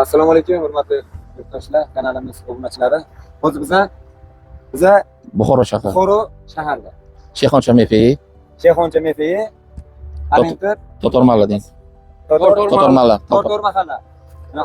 Assalomu alaykum, hurmatli yurtdoshlar, kanalimiz obunachilari. Hozir biza Buxoro shahar. Buxoro shaharda. Shayxoncha Mefei, Shayxoncha Mefei, Aventur, Totor mahalla deymiz. Totor mahalla. Totor mahalla.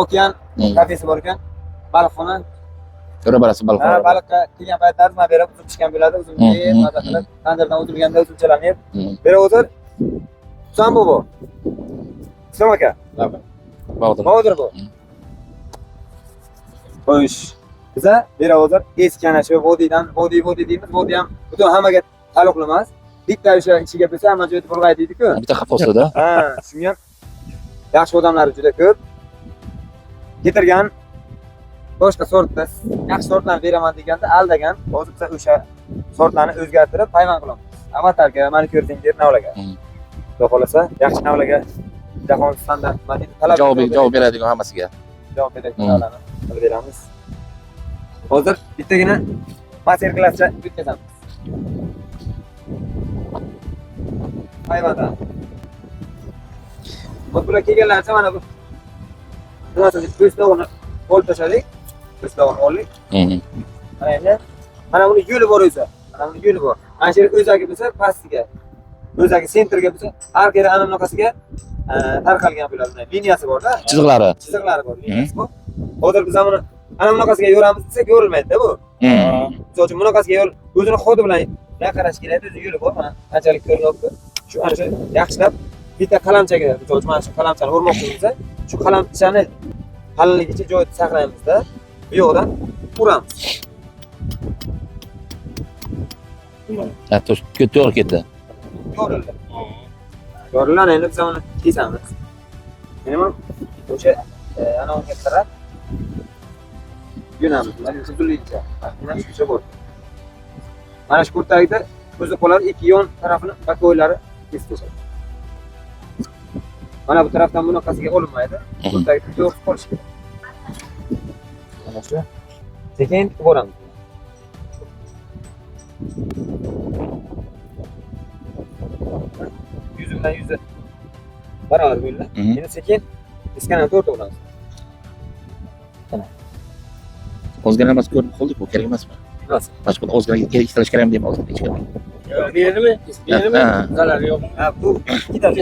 Okean kafesi bor ekan. Baliqxona. Ko'ra borasiz baliq. Ha, baliqqa kelgan paytlarida mana berib uzib pishgan bo'ladi. Uzum yeb, maza qilib, tandirdan o'tirganda uzumchalarni yeb. Bera o'tir. Husan bobo. Husan aka. Bahodir bu. Xo'sh. Biza bera hozir eski ana shu vodiydan, vodiy deymiz. Vodiy ham butun hammaga taalluqli emas. Bitta o'sha ichiga bo'lsa hamma joyda bo'lg'ay deydi-ku. Bitta qafosida. Ha, shunga ham yaxshi odamlar juda ko'p. Getirgan boshqa sortda yaxshi sortlarni beraman deganda aldagan. Hozir biza o'sha sortlarni o'zgartirib payvand qilamiz. Avatarga, manikyurga, navlaga. Xudo xolasa, yaxshi navlaga jahon standart madina talab Javob beradigan hammasiga. Javob beradiganlarni qilib beramiz. Hozir bittagina master-klasscha o'tkazamiz. Hayvonda. Bular kelganlarcha mana bu. Nima ko'stovni qo'l tashladik. Ko'stovni oldik. Mana endi mana buni yo'li bor o'zi. Mana buni yo'li bor. Ana shu o'zagi bo'lsa pastiga, o'zagi sentrga bo'lsa, har gal ana bunaqasiga tarqalgan bo'ladi. Liniyasi bor-da. Chiziqlari bor, liniyasi bor. Hozir biz buni ana bunaqasiga yo'ramiz desak, yo'rilmaydi-da bu. Misol uchun bunaqasiga yo'l o'zini xodi bilan qarash kerak, o'zi yo'li bor. Mana qanchalik ko'rinyapti. Shu ana shu yaxshilab bitta qalamchaga, misol uchun mana shu qalamchani o'rmoqchi bo'lsa, shu qalamchani qalinligicha joyda saqlaymiz-da. Bu yoqdan uramiz. To'g'ri ketdi. Yo'rildi. Yorilgan endi biz uni kesamiz. Nima? O'sha ana unga qarab yo'namiz. Mana shu uzunlikcha. Mana shu bor. Mana shu kurtagida o'zi qoladi, ikki yon tarafini bakoylari kesib tashladi. Mana bu tarafdan bunaqasiga olinmaydi. Kurtagida to'g'ri qolishi kerak. Mana shu. Sekin boramiz. Yüzü bilan yüzü barobar bo'ldi. Endi sekin iskanani to'g'ri to'g'ramiz. O'zgarmas ko'rib qoldik, bu kerak emasmi? Emas. Boshqa o'zgarga kelishtirib kerak deb hozir hech kim. Beradimi? Zarari yo'q. Ha, bu ketadimi?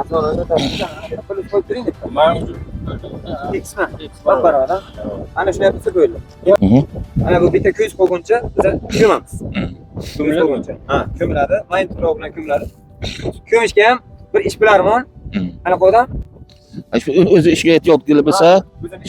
Aslida qilib qo'yib turing deb. Tekisma. Barobar. Ana shunday qilsa bo'ldi. Ana bu bitta ko'z qo'yguncha biz ko'mamiz. Ko'mish qo'yguncha. Ha, ko'miladi. Mayn tuproq bilan ko'miladi. Ko'mishga ham bir ish bilarman. Ana qo'ydim. O'zi ishga ehtiyotli bo'lsa,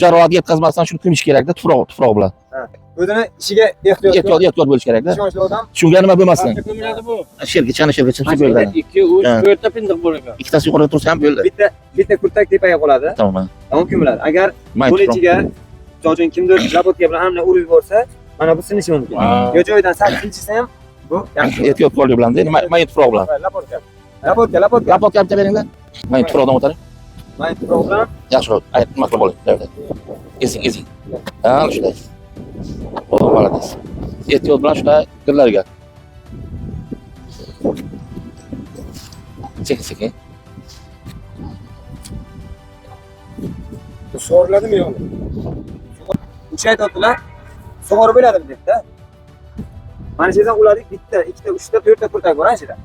jarohat yetkazmasdan shuni ko'mish kerak-da, tuproq bilan. Ha. O'zini ishiga ehtiyot bo'lish kerak-da. ishonchli odam. Shunga nima bo'lmasin. Ko'miladi bu. Sherga chipsa bo'ladi. 2, 3, 4 ta pindiq bor ekan. Ikkitasi yuqoriga tursa ham bo'ldi. Bitta kurtak tepaga qoladi. Tamom. Tamom ko'miladi. Agar buni ichiga jo'jin kimdir labotka bilan hamma urib borsa, mana bu sinishi mumkin. Yo joyidan sal sinchisa ham bu yaxshi. Ehtiyot bo'lish bilan, mayin tuproq bilan. Labotka ham beringlar. Mayin tuproqdan o'tadi. Mayin tuproq bilan yaxshi nima qilib oling. Ezing. Ha, shunday. O, молодец. Ehtiyot bilan shunday gillarga. Sekin. Sug'oriladimi yo'qmi? O'sha aytadilar, sug'orib bo'ladimi debdi-da. Mana shu yerdan uladik, bitta, ikkita, uchta, to'rtta kurtak bor ana shu yerda.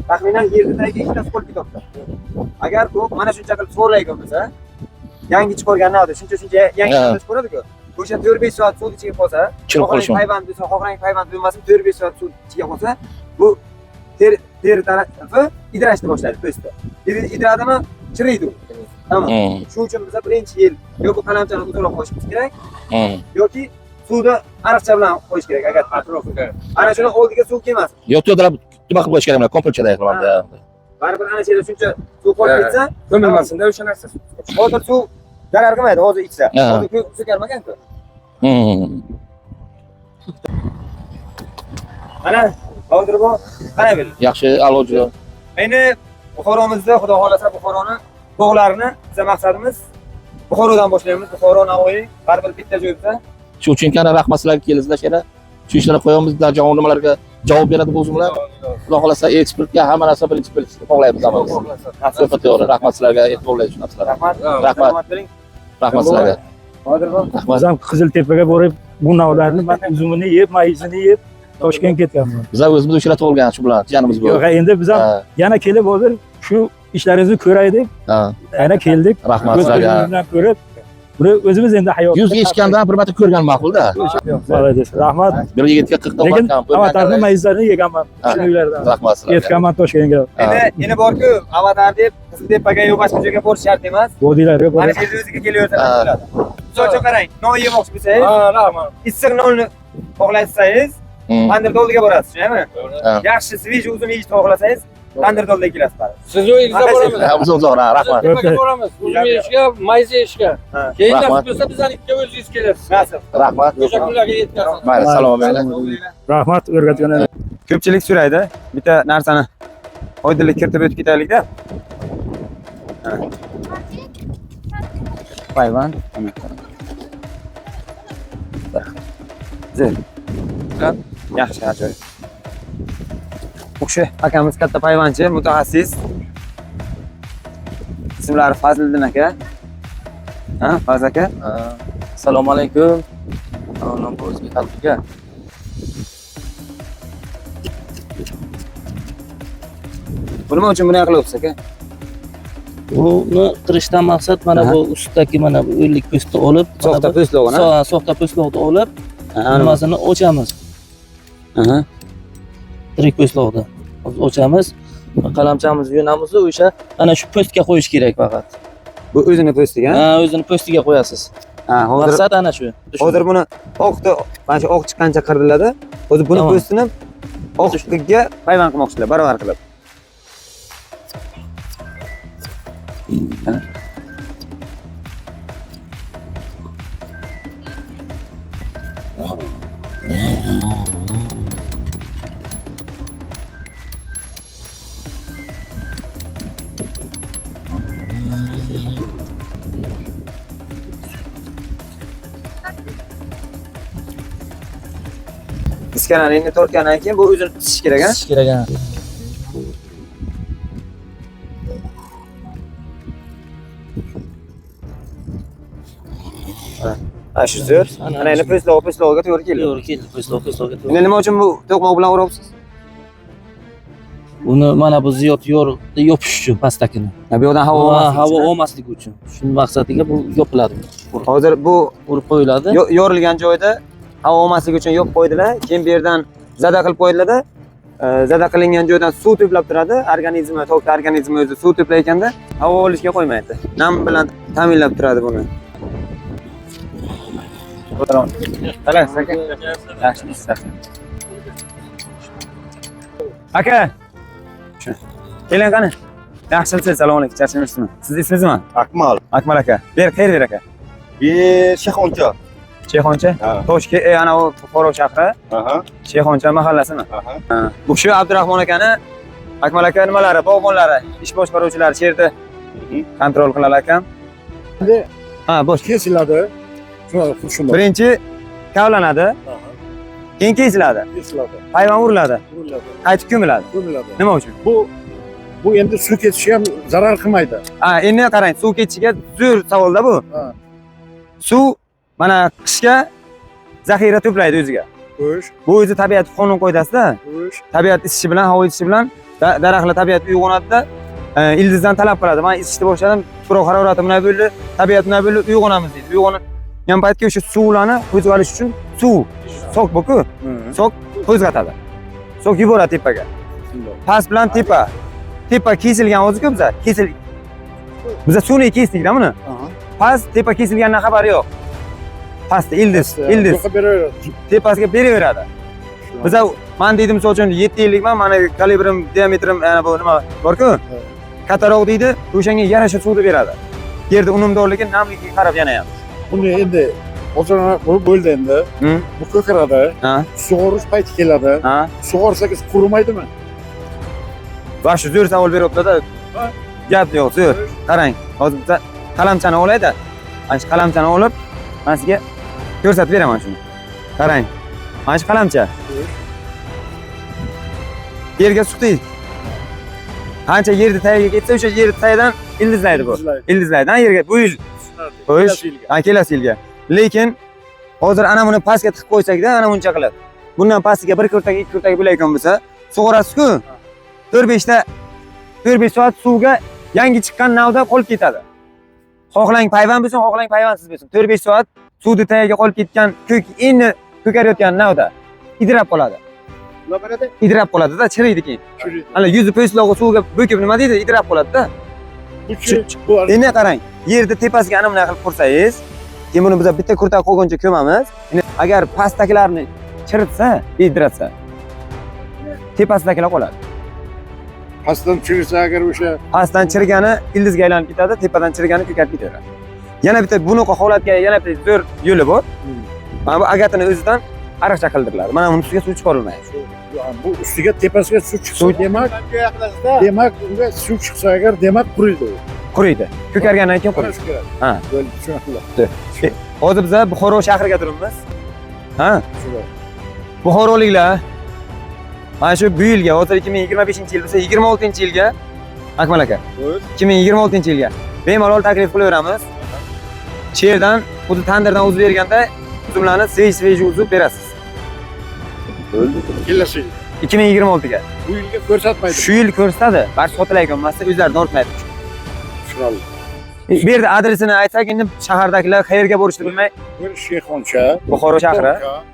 Taxminan yerdagi ikkitasi qolib ketyapti. Agar u mana shuncha qilib sug'orilayotgan bo'lsa, yangi chiqargan navda shuncha yangi chiqaradi-ku. O'sha 4-5 soat suv ichiga qolsa, xohlang payvand bo'lsa, xohlang payvand bo'lmasin, 4-5 soat suv ichiga qolsa, bu teri tarafi idrashni boshlaydi po'stda. Idradimi? Chiriydi u. Tamam. Shuning uchun biz birinchi yil yoki qalamchani uzunroq qo'yishimiz kerak, yoki suvda ariqcha bilan qo'yish kerak agar atrofiga. Ana shuni oldiga suv kelmasin. Yo'qdirab nima qilib qo'yish kerak bilan kompleksda qilmadi. Baribir ana shu yerda shuncha suv qolib ketsa, Ko'milmasin-da o'sha narsa. hozir suv zarar qilmaydi, hozir ichsa. Hozir suv kelmagan-ku. Mana hozir bu qana bil. Yaxshi, a'loji. Endi Buxoromizda, xudo xolasa Buxoroni bog'larini biza maqsadimiz Buxorodan boshlaymiz. Buxoro, Navoiy, har bir bitta joyda. Shu uchun kana rahmat sizlarga keldingizlar shera. Shu ishlarni qo'yamiz, javob nimalarga javob beradi bu o'zimlar. Xudo xolasa ekspertga hamma narsa birinchi bog'laymiz hammamiz. Super to'g'ri. Rahmat sizlarga e'tiborlar uchun sizlar. Rahmat. Rahmat. Rahmat bering. Rahmat sizlarga. Qodirjon. Biz ham Qiziltepaga borib, bu navlarni man uzumini yeb, mayizini yeb Toshkentga ketganman. Bizlar o'zimiz o'shalar tug'ilgan shu bilan jiyanimiz bor. Yo'q, endi biz ham Ha. yana kelib hozir shu ishlaringizni ko'raylik. Ha. Yana keldik. Rahmat Ko'z sizlarga. ko'zimizdan ko'rib, buni o'zimiz endi hayot. Yuz eshitgandan bir marta ko'rgan ma'qul-da. Молодец. Rahmat. Bir yigitga 40 ta Lekin bakkan. avatarni mayizlarini yeganman. Ha. Shu uylardan. Rahmat sizlarga. Ketganman Toshkentga. Endi borku, avatar deb Qiziltepaga yo boshqa joyga borish shart emas. Bo'dinglar, yo'q. Mana shu yerda o'ziga kelaversa bo'ladi. Misol uchun qarang, non yemoqchi bo'lsangiz, Ha, rahmat. issiq nonni xohlasangiz, tandir doldiga borasiz, tushunaymi? Ha. Yaxshi svejiy uzum yeyishni xohlasangiz, tandir doldiga kelasiz bari. Siz o'yingizda boramiz. Uzun rahmat. Tepaga boramiz. Uzum yeyishga, mayz yeyishga. Ha. Keyin Rahmat. nasib bo'lsa bizdan ikki o'zingiz kelasiz. Nasib. Rahmat. O'sha kunlarga yetkazasiz. Mayli, salom bo'linglar. Rahmat o'rgatganlar. Ko'pchilik so'raydi, bitta narsani oydinlik kiritib o'tib ketaylikda. Payvand. Zil. Yaxshi, ajoyib. O'sha akamiz katta payvandchi, mutaxassis. Ismlari Fazliddin aka. Ha, Fazl aka. Assalomu alaykum. Nom o'zbek xalqiga. Bu nima uchun bunday qilyapsiz aka? Buni qirishdan maqsad mana bu ustidagi mana bu o'lik po'stni olib, Soxta po'stlog'ini. soxta po'stloqni olib, Ha, nimasini ochamiz. Aha. Tirik po'stloqni ochamiz. Qalamchamizni yonamiz, o'sha ana shu po'stga qo'yish kerak faqat. Bu o'zini po'stiga. Ha, o'zini po'stiga qo'yasiz. Ha, hozir Maqsad ana shu. hozir buni oqda, mana shu oq chiqqancha qiriladi. Hozir buni Tamam. po'stini oqga payvand qilmoqchilar, barobar qilib. Iskanani endi tortgandan keyin bu o'zini pisish kerak, ha? Pisish kerak. Ha, shu zo'r. Mana endi po'stlog'iga to'g'ri keldi. To'g'ri keldi, po'stloqqa. Endi nima uchun bu to'qmoq bilan uryapsiz? Buni mana bu ziyod yopish uchun pastakini. Ha, bu yoqdan havo olmasin. Havo olmasligi uchun. Shuning maqsadiga bu yopiladi. Hozir bu Urib qo'yiladi. yorilgan joyda havo olmasligi uchun yopib qo'ydilar. Keyin bu yerdan zada qilib qo'ydilar-da. Zada qilingan joydan suv to'plab turadi. Organizmi, tokda organizmi o'zi suv to'playganda havo olishga qo'ymaydi. Nam bilan ta'minlab turadi buni. Xalas, aka. Yaxshimisiz? Aka. Keling qani. Yaxshimisiz? Assalomu alaykum. Charchaymizmi? Siz ismingiz nima? Akmal. Akmal aka. Xayr aka. Shayxoncha. Shayxoncha? Ha. Toshkent, ana u Buxoro shahri, Aha. Shayxoncha mahallasimi? Aha. Bu kishi Abdurahmon akani, Akmal aka nimalari, bog'bonlari, ish boshqaruvchilari shu yerda kontrol qilar ekan. Ha, bosh. Kesiladi. Shunday. Birinchi kavlanadi, keyin kesiladi, Kesiladi. hayvon uriladi, qaytib ko'miladi. Ko'miladi. Nima uchun? Bu endi suv ketishi ham zarar qilmaydi. Ha, endi qarang, suv ketishiga zo'r savolda bu. Ha. Suv mana qishga zaxira to'playdi o'ziga. Xo'sh, Bu o'zi tabiat qonun qoidasida. xo'sh. Tabiat isishi bilan, havo isishi bilan daraxtlar tabiat uyg'onadi-da, ildizdan talab qiladi. Men isishni boshladim, tuproq harorati bunday bo'ldi, tabiat bunday bo'ldi, uyg'onamiz deydi. Uyg'ongan paytga o'sha suvlarni qo'zg'ab olish uchun suv sok bu-ku, sok qo'zg'atadi. Sok yuboradi tepaga. Past bilan tepa. Tepa kesilgan o'zi-ku biza, Biza suvni kesdikda buni. Past tepa kesilgandan xabari yo'q. Pastda ildiz. Tepasiga beraveradi. Biza men deydim, misol uchun 7 yillikman, meni kalibrim, diametrim yana bu nima bor-ku? Kattaroq deydi, o'shanga yarasha suvni beradi. Yerda unumdorligi, namligiga qarab yana ham. Buni endi hozir bu bo'ldi endi. Bu ko'karadi. Ha, Sug'orish payti keladi. ha. Sug'orsak qurimaydimi? Va shu zo'r savol beryapti-da. Gap yo'q, zo'r. Qarang, hozir biza qalamchani olayda. Mana shu qalamchani olib, men sizga ko'rsatib beraman shuni. Qarang. Mana shu qalamcha. yerga suqdik. Qancha yerni tagiga ketsa, o'sha yerni tagidan ildizlaydi bu. Ildizlaydi, ha yerga bu yil. Qo'yish, ha kelasi yilga. Lekin hozir ana buni pastga tiqib qo'ysak-da, ana buncha qiladi. Bundan pastiga 1 kurtak, 2 kurtak bo'layotgan bo'lsa, sug'orasiz-ku. 4-5 soat suvga yangi chiqqan navda qolib ketadi. Xohlang payvand bo'lsin, xohlang payvandsiz bo'lsin. 4-5 soat suvni tagiga qolib ketgan ko'k endi ko'karayotgan navda idrab qoladi. Idrab qoladi-da, chiriydi keyin. Ana yuzi po'stlog'i suvga bo'kib nima deydi? Idrab qoladi-da. Endi qarang, yerni tepasiga ana bunday qilib qursangiz, keyin buni biz bitta kurtak qo'yguncha ko'mamiz. Endi agar pastdagilarni chiritsa, idratsa, tepasidagilar qoladi. Pastdan chirisa agar o'sha Pastdan chirgani ildizga aylanib ketadi, tepadan chirgani ko'karib ketaveradi. Yana bitta bunaqa holatga yana bitta zo'r yo'li bor. Mana bu agatini o'zidan ariqcha qildiriladi. Mana buni ustiga suv chiqarilmaydi. bu ustiga tepasiga suv chiqsa demak unga suv chiqsa agar demak quriydi u. Quriydi. Ko'kargandan keyin quriydi. Ha. Bo'ldi, tushunarli. Hozir biz Buxoro shahriga turibmiz. Ha? Buxoroliklar mana shu bu yilga, hozir 2025-yil bo'lsa, 26-yilga Akmal aka. 2026-yilga bemalol taklif qilaveramiz. Sherdan, xuddi tandirdan uzib berganda uzumlarni svej uzib berasiz. Bo'ldi. Kelasi 2026ga. bu yilga ko'rsatmaydi. Shu yil ko'rsatadi. Barcha sotilayotgan emasda o'zlari ortmaydi. Tushunarli. Bu yerda adresini aytsak, endi shahardagilar qayerga borishni bilmay, Bir Sheyxoncha, Buxoro shahri.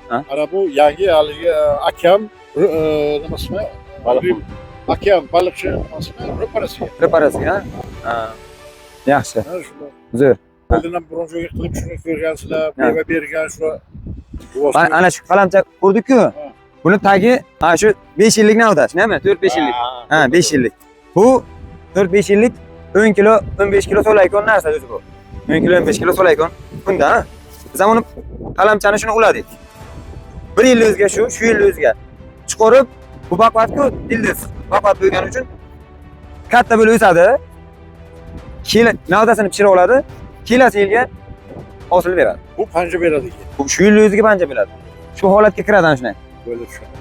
Ha? Ana bu yangi haligi akam nimasimi? Akam baliqchi nimasimi? Reparasiya. Reparasiya. Ha. Yaxshi. Zo'r. Oldindan bronzoga qilib shuni ko'rgansizlar, meva bergan shu. Ana shu qalamcha ko'rdik-ku. Buni tagi ha shu 5 yillik navda, shunami? 4-5 yillik. Ha, 5 yillik. Bu 4-5 yillik 10 kilo, 15 kilo so'layotgan narsa o'zi bu. 10 kilo, 15 kilo so'layotgan bunda. Biz ham uni qalamchani shuni uladik. 1 yil o'ziga shu yil o'ziga chiqarib, bu baqvatku ildiz. Baqvat bo'lgani uchun katta bo'lib o'sadi. Navdasini pishira oladi. Kelasi yilga hosil beradi. Bu panja beradi. Bu shu yil o'ziga panja beradi. Shu holatga kiradi ana shunday. Bo'ldi tushunarli.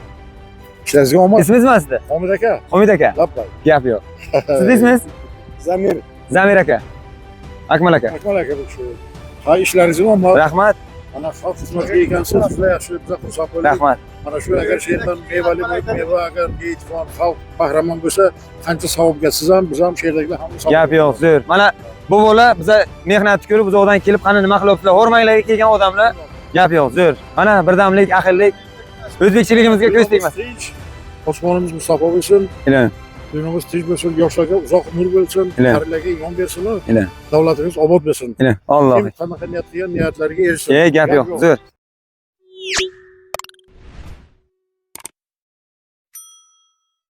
Ishlaringizga omad. Ismingiz nima sizda? Homid aka. Homid aka. Labbay. Gap yo'q. Siz ismingiz? Zamir. Zamir aka. Akmal aka. Akmal aka bu shu. Ha ishlaringizga omad. Rahmat. Ana xalq xizmatiga ekansiz, juda yaxshi biza xursand bo'ldik. Rahmat. Mana shu agar sherdan mevali meva agar yetkazgan xalq qahramon bo'lsa, qancha savobga siz ham, biz ham sherdagilar ham savobga. Gap yo'q, zo'r. Mana bu bola biza mehnatni ko'rib, uzoqdan kelib qani nima qilyaptilar, hormanglarga kelgan odamlar. Gap yo'q, zo'r. Mana birdamlik, ahillik, o'zbekchiligimizga ko'z tegmasin. Osmonimiz musaffo bo'lsin. Ilohim. Dunyomiz tinch bo'lsin, yoshlarga uzoq umr bo'lsin, Ilohim. qarilarga iymon bersin, Ilohim. davlatimiz obod bo'lsin. Alloh. Kim qanaqa niyat qilgan niyatlariga erishsin. Gap yo'q, zo'r.